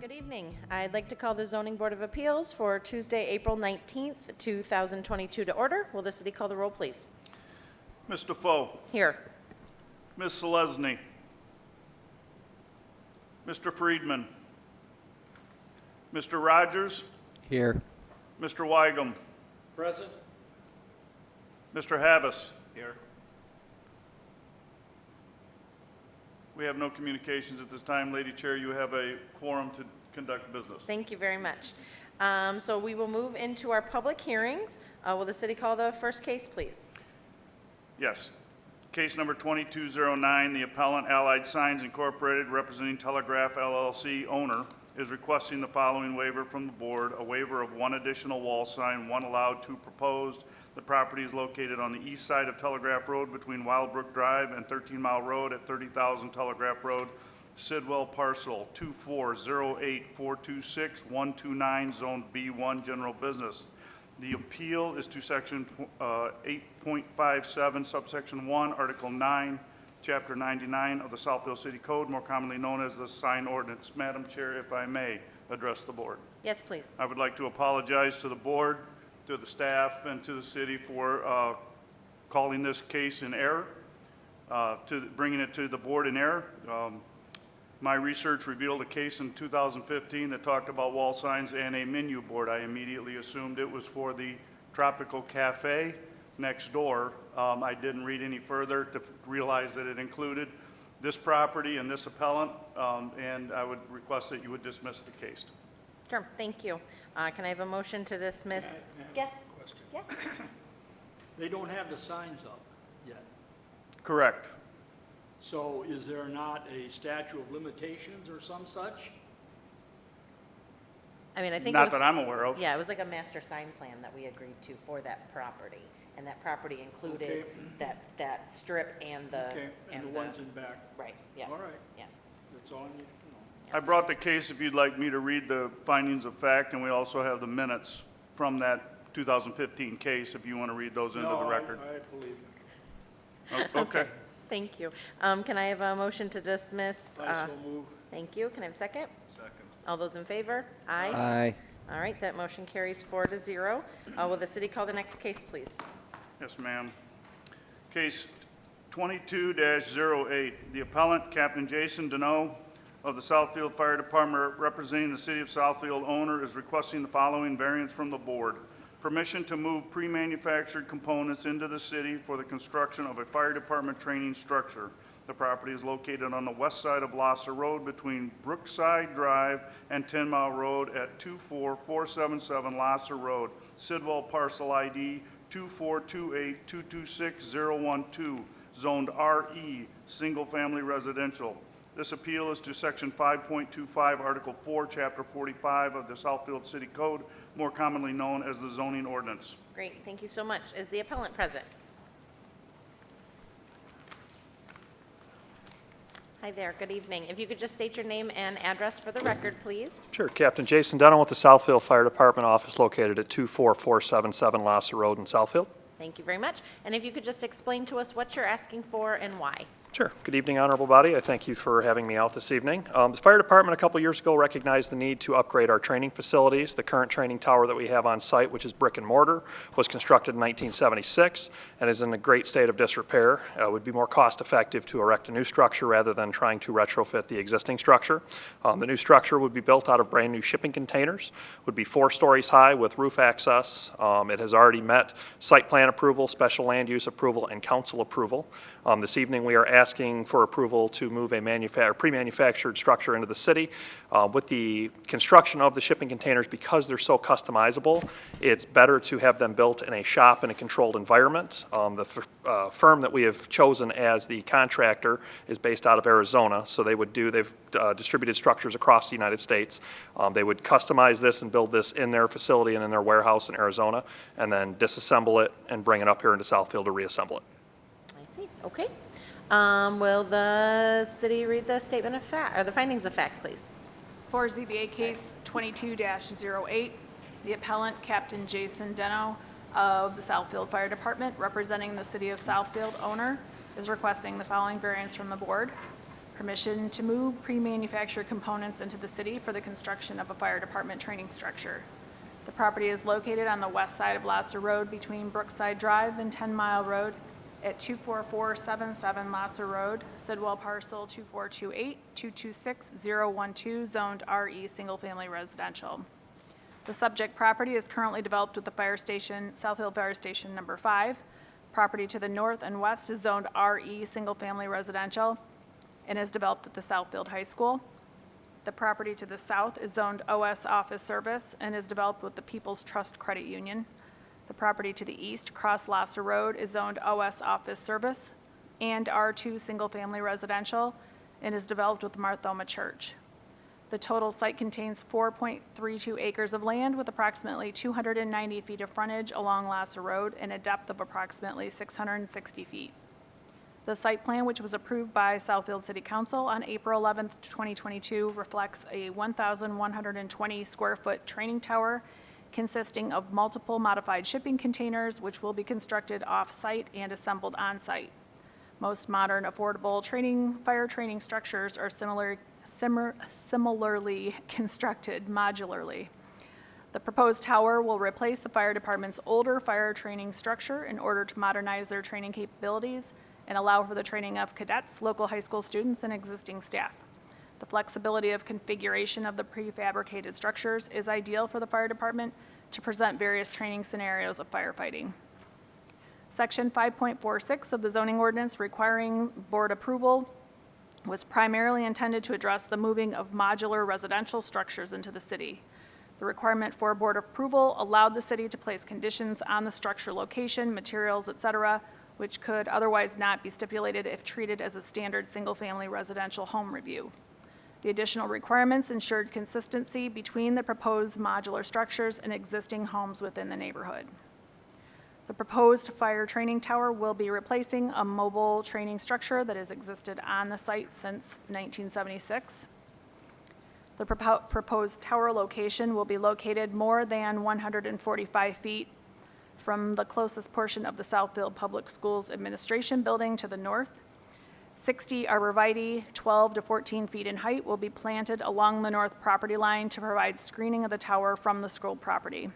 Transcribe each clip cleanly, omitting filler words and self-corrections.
Good evening. I'd like to call the Zoning Board of Appeals for Tuesday, April 19th, 2022 to order. Will the city call the roll, please? Mr. Foe. Here. Ms. Selesny. Mr. Friedman. Mr. Rogers. Here. Mr. Weigum. Present. Mr. Habas. Here. We have no communications at this time. Lady Chair, you have a quorum to conduct business. Thank you very much. So we will move into our public hearings. Will the city call the first case, please? Yes. Case number 2209, the appellant Allied Signs Incorporated, representing Telegraph LLC owner, is requesting the following waiver from the board: a waiver of one additional wall sign, one allowed, two proposed. The property is located on the east side of Telegraph Road between Wildbrook Drive and 13 Mile Road at 30,000 Telegraph Road, Sidwell parcel 2408426-129, Zone B1, General Business. The appeal is to Section 8.57, Subsection 1, Article 9, Chapter 99 of the Southfield City Code, more commonly known as the sign ordinance. Madam Chair, if I may address the board. Yes, please. I would like to apologize to the board, to the staff, and to the city for calling this case in error, bringing it to the board in error. My research revealed a case in 2015 that talked about wall signs and a menu board. I immediately assumed it was for the Tropical Cafe next door. I didn't read any further to realize that it included this property and this appellant, and I would request that you would dismiss the case. Sure, thank you. Can I have a motion to dismiss? Yes? Question. Yeah. They don't have the signs up yet. Correct. So is there not a statute of limitations or some such? I mean, I think it Not was, that I'm aware of. yeah, it was like a master sign plan that we agreed to for that property. And that property included that strip and the. Okay, and the ones in back. Right, yeah. All right, Yeah. that's all I need to know. I brought the case if you'd like me to read the findings of fact, and we also have the minutes from that 2015 case, if you want to read those into the record. I believe you. Okay. Thank you. Can I have a motion to dismiss? I so move. Thank you. Can I have a second? Second. All those in favor? Aye. Aye. All right, that motion carries 4-0. Will the city call the next case, please? Yes, ma'am. Case 22-08, the appellant, Captain Jason Deneau of the Southfield Fire Department, representing the city of Southfield owner, is requesting the following variance from the board: permission to move pre-manufactured components into the city for the construction of a fire department training structure. The property is located on the west side of Lasser Road between Brookside Drive and 10 Mile Road at 24477 Lasser Road, Sidwell parcel ID 2428226-012, zoned RE, single-family residential. This appeal is to Section 5.25, Article 4, Chapter 45 of the Southfield City Code, more commonly known as the zoning ordinance. Great, thank you so much. Is the appellant present? Hi there, good evening. If you could just state your name and address for the record, please. Sure. Captain Jason Deneau with the Southfield Fire Department office located at 24477 Lasser Road in Southfield. Thank you very much. And if you could just explain to us what you're asking for and why. Sure. Good evening, honorable body. I thank you for having me out this evening. The fire department a couple years ago recognized the need to upgrade our training facilities. The current training tower that we have on site, which is brick and mortar, was constructed in 1976 and is in a great state of disrepair. It would be more cost effective to erect a new structure rather than trying to retrofit the existing structure. The new structure would be built out of brand new shipping containers, would be 4 stories high with roof access. It has already met site plan approval, special land use approval, and council approval. This evening we are asking for approval to move a pre-manufactured structure into the city. With the construction of the shipping containers, because they're so customizable, it's better to have them built in a shop in a controlled environment. The firm that we have chosen as the contractor is based out of Arizona, so they've distributed structures across the United States. They would customize this and build this in their facility and in their warehouse in Arizona, and then disassemble it and bring it up here into Southfield to reassemble it. I see, okay. Will the city read the statement of fact, or the findings of fact, please? For ZBA case 22-08, the appellant, Captain Jason Deneau of the Southfield Fire Department, representing the city of Southfield owner, is requesting the following variance from the board: permission to move pre-manufactured components into the city for the construction of a fire department training structure. The property is located on the west side of Lasser Road between Brookside Drive and 10 Mile Road at 24477 Lasser Road, Sidwell parcel 2428-226012, zoned RE Single Family Residential. The subject property is currently developed with the fire station, Southfield Fire Station Number 5. Property to the north and west is zoned RE Single Family Residential and is developed at the Southfield High School. The property to the south is zoned OS Office Service and is developed with the People's Trust Credit Union. The property to the east, across Lasser Road, is zoned OS Office Service and R2 Single Family Residential and is developed with Marthoma Church. The total site contains 4.32 acres of land with approximately 290 feet of frontage along Lasser Road and a depth of approximately 660 feet. The site plan, which was approved by Southfield City Council on April 11th, 2022, reflects a 1,120 square foot training tower consisting of multiple modified shipping containers, which will be constructed off-site and assembled on-site. Most modern, affordable fire training structures are similarly constructed modularly. The proposed tower will replace the fire department's older fire training structure in order to modernize their training capabilities and allow for the training of cadets, local high school students, and existing staff. The flexibility of configuration of the prefabricated structures is ideal for the fire department to present various training scenarios of firefighting. Section 5.46 of the zoning ordinance requiring board approval was primarily intended to address the moving of modular residential structures into the city. The requirement for board approval allowed the city to place conditions on the structure location, materials, etc., which could otherwise not be stipulated if treated as a standard single-family residential home review. The additional requirements ensured consistency between the proposed modular structures and existing homes within the neighborhood. The proposed fire training tower will be replacing a mobile training structure that has existed on the site since 1976. The proposed tower location will be located more than 145 feet from the closest portion of the Southfield Public Schools Administration Building to the north. 60 arborvitae, 12 to 14 feet in height, will be planted along the north property line to provide screening of the tower from the school property.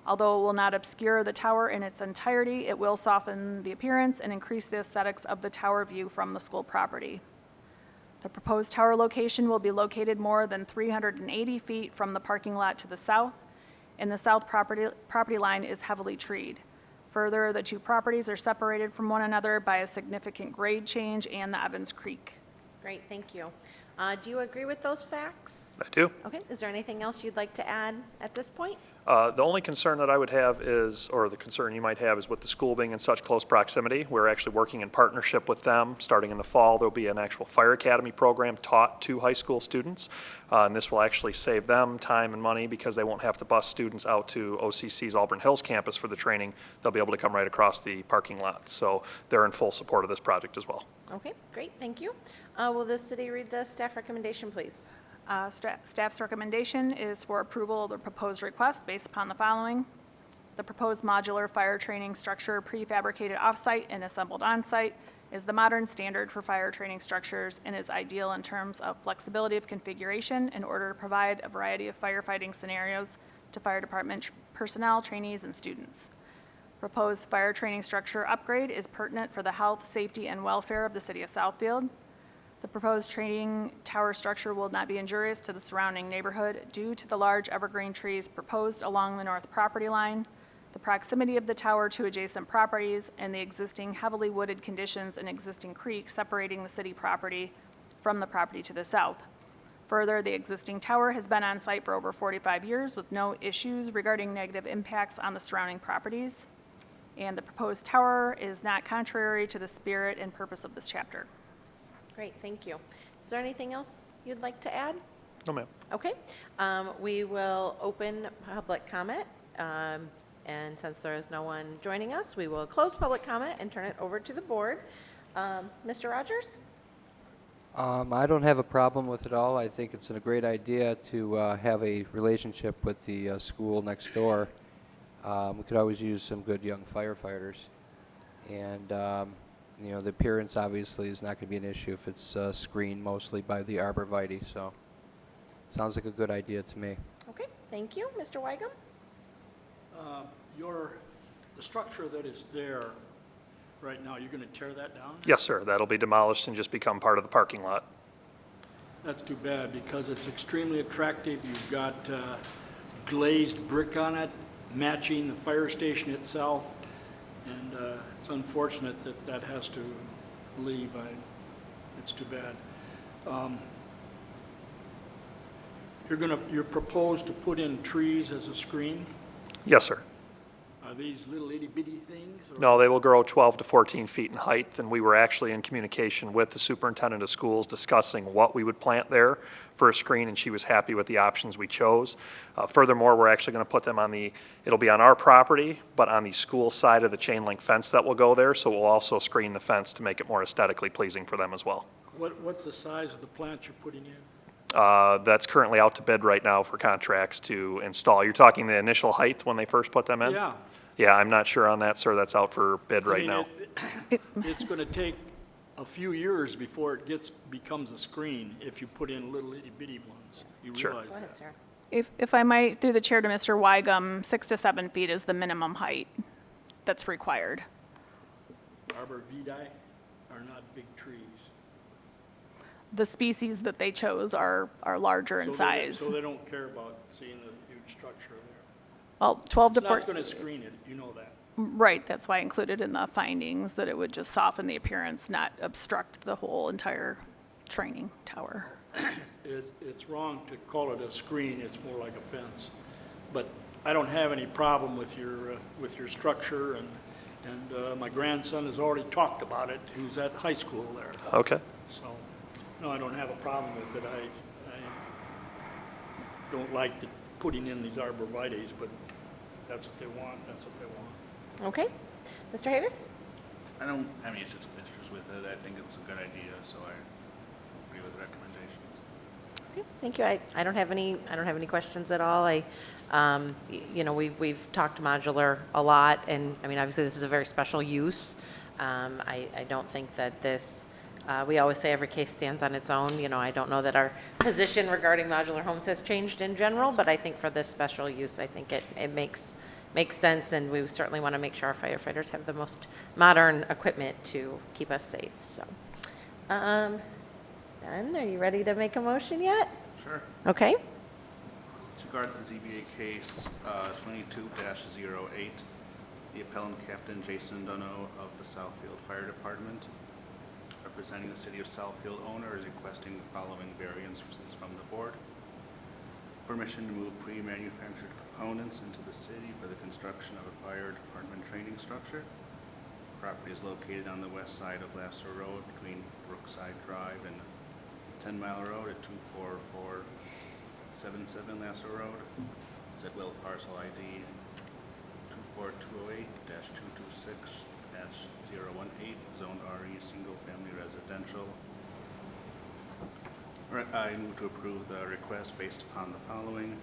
Although it will not obscure the tower in its entirety, it will soften the appearance and increase the aesthetics of the tower view from the school property. The proposed tower location will be located more than 380 feet from the parking lot to the south, and the south property line is heavily treed. Further, the two properties are separated from one another by a significant grade change and the Evans Creek. Great, thank you. Do you agree with those facts? I do. Okay, is there anything else you'd like to add at this point? The only concern that I would have is, or the concern you might have, is with the school being in such close proximity. We're actually working in partnership with them. Starting in the fall, there'll be an actual fire academy program taught to high school students. And this will actually save them time and money because they won't have to bus students out to OCC's Auburn Hills campus for the training. They'll be able to come right across the parking lot. So they're in full support of this project as well. Okay, great, thank you. Will the city read the staff recommendation, please? Staff's recommendation is for approval of the proposed request based upon the following. The proposed modular fire training structure prefabricated off-site and assembled on-site is the modern standard for fire training structures and is ideal in terms of flexibility of configuration in order to provide a variety of firefighting scenarios to fire department personnel, trainees, and students. Proposed fire training structure upgrade is pertinent for the health, safety, and welfare of the city of Southfield. The proposed training tower structure will not be injurious to the surrounding neighborhood due to the large evergreen trees proposed along the north property line, the proximity of the tower to adjacent properties, and the existing heavily wooded conditions and existing creek separating the city property from the property to the south. Further, the existing tower has been on site for over 45 years with no issues regarding negative impacts on the surrounding properties. And the proposed tower is not contrary to the spirit and purpose of this chapter. Great, thank you. Is there anything else you'd like to add? No, ma'am. Okay, we will open public comment, and since there is no one joining us, we will close public comment and turn it over to the board. Mr. Rogers? I don't have a problem with it all. I think it's a great idea to have a relationship with the school next door. We could always use some good young firefighters. And You know, the appearance obviously is not going to be an issue if it's screened mostly by the arborvitae, so sounds like a good idea to me. Okay, thank you. Mr. Weigum? The structure that is there right now, you're going to tear that down? Yes, sir, that'll be demolished and just become part of the parking lot. That's too bad, because it's extremely attractive. You've got glazed brick on it, matching the fire station itself, and it's unfortunate that that has to leave. It's too bad. You're proposed to put in trees as a screen? Yes, sir. Are these little itty bitty things? Or- No, they will grow 12 to 14 feet in height, and we were actually in communication with the superintendent of schools discussing what we would plant there for a screen, and she was happy with the options we chose. Furthermore, we're actually going to put them it'll be on our property, but on the school side of the chain link fence that will go there, so we'll also screen the fence to make it more aesthetically pleasing for them as well. What's the size of the plants you're putting in? That's currently out to bid right now for contracts to install. You're talking the initial height when they first put them in? Yeah. Yeah, I'm not sure on that, sir. That's out for bid I right mean, now. It's going to take a few years before it becomes a screen if you put in little itty bitty ones. You Sure. realize Go ahead, that? Sarah. If I might, through the chair to Mr. Weigum, 6 to 7 feet is the minimum height that's required. Arborvitae are not big trees. The species that they chose are larger in size. So they don't care about seeing a huge structure there. Well, 12 to It's 14. not going to screen it, you know that. Right, that's why I included in the findings that it would just soften the appearance, not obstruct the whole entire training tower. It's wrong to call it a screen, it's more like a fence. But I don't have any problem with your structure, and my grandson has already talked about it, who's at high school there. Okay. So, no, I don't have a problem with it. I don't like putting in these arborvitaes, but that's what they want, that's what they want. Okay. Mr. Davis? I don't have any issues with it. I think it's a good idea, so I agree with the recommendations. Okay, thank you. I don't have any questions at all. We've talked modular a lot, and I mean, obviously this is a very special use. I don't think that this, we always say every case stands on its own. You know, I don't know that our position regarding modular homes has changed in general, but I think for this special use, I think it makes sense, and we certainly want to make sure our firefighters have the most modern equipment to keep us safe, so. Ben, are you ready to make a motion yet? Sure. Okay. With regards to ZBA case 22-08, the appellant Captain Jason Dunno of the Southfield Fire Department, representing the city of Southfield owner, is requesting the following variances from the board. Permission to move pre-manufactured components into the city for the construction of a fire department training structure. Property is located on the west side of Lasser Road between Brookside Drive and 10 Mile Road at 24477 Lasser Road. Sidwell parcel ID 24208-226-018, zoned RE, single family residential. I move to approve the request based upon the following.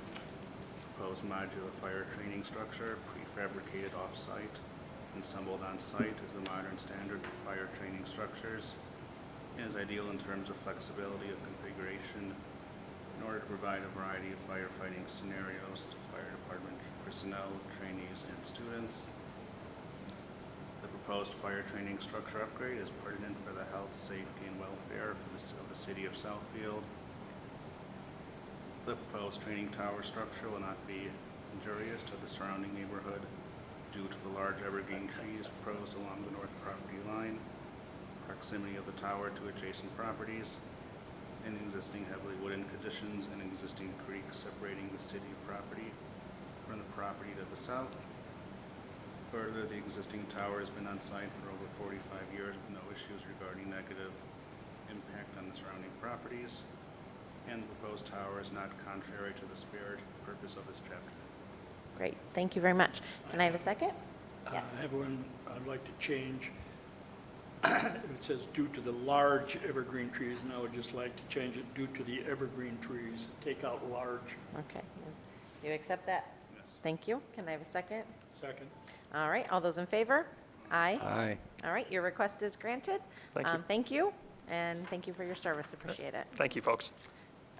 Proposed modular fire training structure, prefabricated off-site, assembled on-site is the modern standard for fire training structures, and is ideal in terms of flexibility of configuration in order to provide a variety of firefighting scenarios to fire department personnel, trainees, and students. The proposed fire training structure upgrade is pertinent for the health, safety, and welfare of the city of Southfield. The proposed training tower structure will not be injurious to the surrounding neighborhood due to the large evergreen trees proposed along the north property line, proximity of the tower to adjacent properties, and existing heavily wooded conditions and existing creek separating the city property from the property to the south. Further, the existing tower has been on site for over 45 years with no issues regarding negative impact on the surrounding properties, and the proposed tower is not contrary to the spirit and purpose of this chapter. Great, thank you very much. Can I have a second? Yeah. I have one I'd like to change. It says due to the large evergreen trees, and I would just like to change it due to the evergreen trees. Take out large. Okay. You accept that? Yes. Thank you. Can I have a second? Second. All right, all those in favor? Aye. Aye. All right, your request is granted. Thank you. Thank you, and thank you for your service. Appreciate it. Thank you, folks.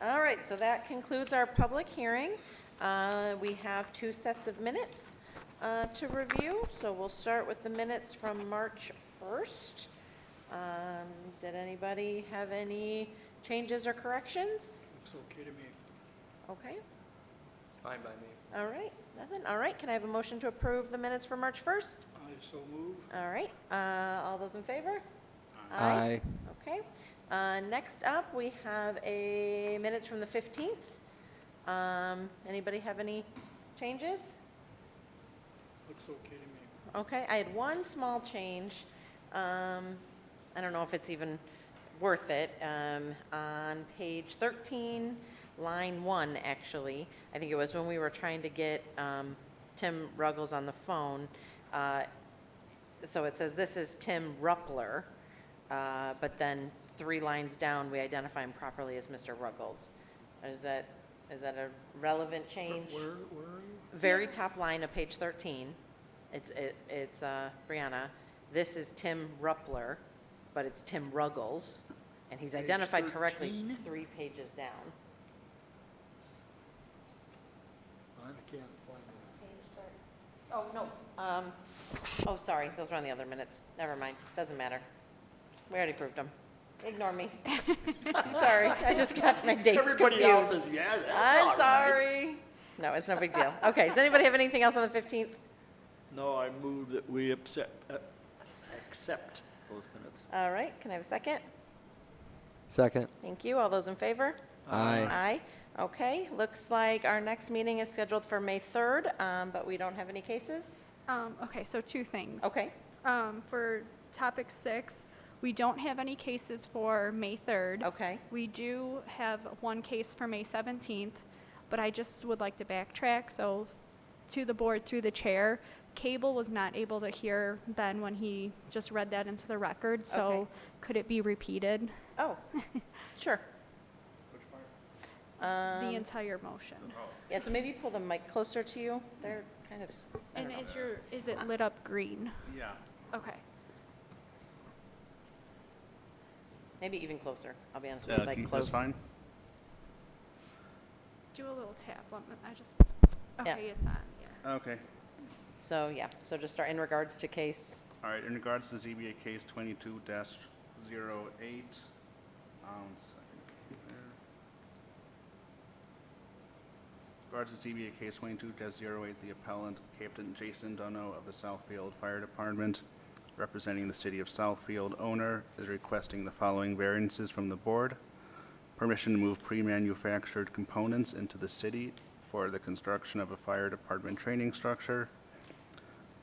All right, so that concludes our public hearing. We have 2 sets of minutes to review, so we'll start with the minutes from March 1st. Did anybody have any changes or corrections? It's okay to me. Okay, Fine by me. all right, nothing. All right, can I have a motion to approve the minutes for March 1st? I so move. All right, all those in favor? Aye. Okay. Next up, we have a minutes from the 15th. Anybody have any changes? Looks okay to me. Okay, I had one small change. I don't know if it's even worth it. On page 13, line 1, actually, I think it was when we were trying to get Tim Ruggles on the phone. So it says, this is Tim Ruppler, but then 3 lines down, we identify him properly as Mr. Ruggles. Is that a relevant change? Where are you? Very top line of page 13, it's Brianna, this is Tim Ruppler, but it's Tim Ruggles, and he's Page identified correctly 13? 3 pages down. I can't find it. Oh, no, oh, sorry, those were on the other minutes, never mind, doesn't matter. We already proved them. Ignore me. Sorry, I just got my dates Everybody else confused. says, yeah, that's all I'm right. sorry. No, it's no big deal. Okay, does anybody have anything else on the 15th? No, I move that we accept those minutes. All right, can I have a second? Second. Thank you. All those in favor? Aye. Aye. Okay, looks like our next meeting is scheduled for May 3rd, but we don't have any cases. Okay, so 2 things. Okay, For topic 6, we don't have any cases for May 3rd. okay, We do have 1 case for May 17th, but I just would like to backtrack. So to the board through the chair, Cable was not able to hear Ben when he just read that into the record. So Okay. could it be repeated, oh, sure. the entire motion? Yeah, so maybe pull the mic closer to you. They're kind of, I don't And know. is it lit up green? Yeah. Okay. Maybe even closer, I'll be honest with you, like close. That's fine. Do a little tap. I just, Yeah. okay, it's on, yeah. Okay. So, yeah, so just start in regards to case, All right, in regards to ZBA case 22-08, in regards to ZBA case 22-08, the appellant, Captain Jason Dunno of the Southfield Fire Department, representing the city of Southfield owner, is requesting the following variances from the board. Permission to move pre-manufactured components into the city for the construction of a fire department training structure.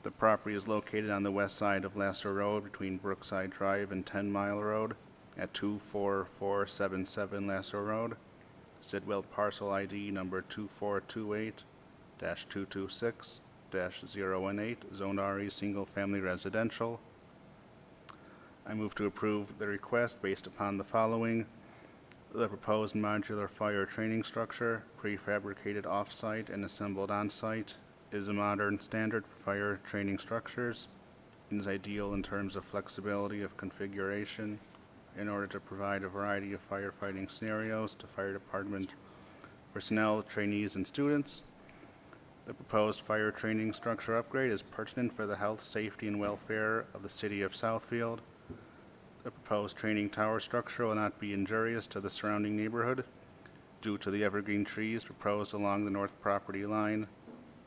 The property is located on the west side of Lasser Road between Brookside Drive and 10 Mile Road at 24477 Lasser Road. Sidwell parcel ID number 2428-226-018, Zone RE Single Family Residential. I move to approve the request based upon the following. The proposed modular fire training structure, prefabricated off-site and assembled on-site, is a modern standard for fire training structures and is ideal in terms of flexibility of configuration in order to provide a variety of firefighting scenarios to fire department personnel, trainees, and students. The proposed fire training structure upgrade is pertinent for the health, safety, and welfare of the city of Southfield. The proposed training tower structure will not be injurious to the surrounding neighborhood due to the evergreen trees proposed along the north property line,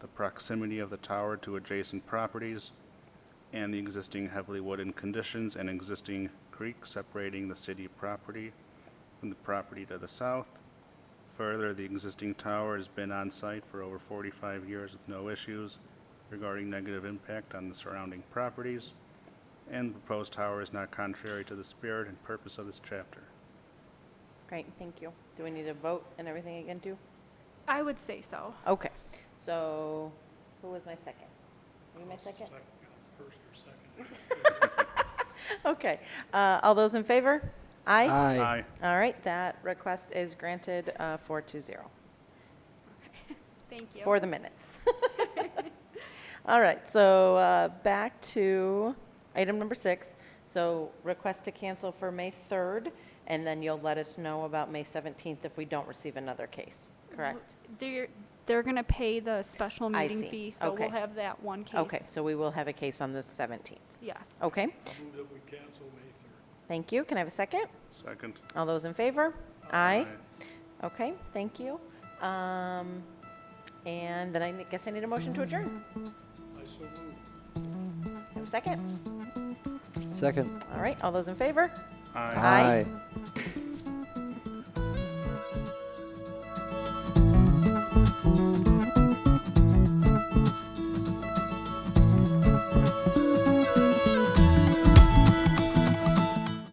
the proximity of the tower to adjacent properties, and the existing heavily wooded conditions and existing creek separating the city property from the property to the south. Further, the existing tower has been on site for over 45 years with no issues regarding negative impact on the surrounding properties, and the proposed tower is not contrary to the spirit and purpose of this chapter. great, thank you. Do we need to vote and everything again, too? I would say so. Okay, so who was my second? Were you my second? First or second. Okay, all those in favor? Aye? Aye. All right, that request is granted 4-0 Thank you. for the minutes. All right, so back to Item number 6, so request to cancel for May 3rd, and then you'll let us know about May 17th if we don't receive another case, correct? They're going to pay the special I meeting see. fee, so Okay. we'll have that one case. Okay, so we will have a case on the 17th. Yes. Okay, I'll move that we cancel May 3rd. thank you. Can I have a second? Second. All those in favor? Aye. Okay, thank you. And then I guess I need a motion to adjourn. I so move. Have a second? Second. All right, all those in favor? Aye. Aye. Aye.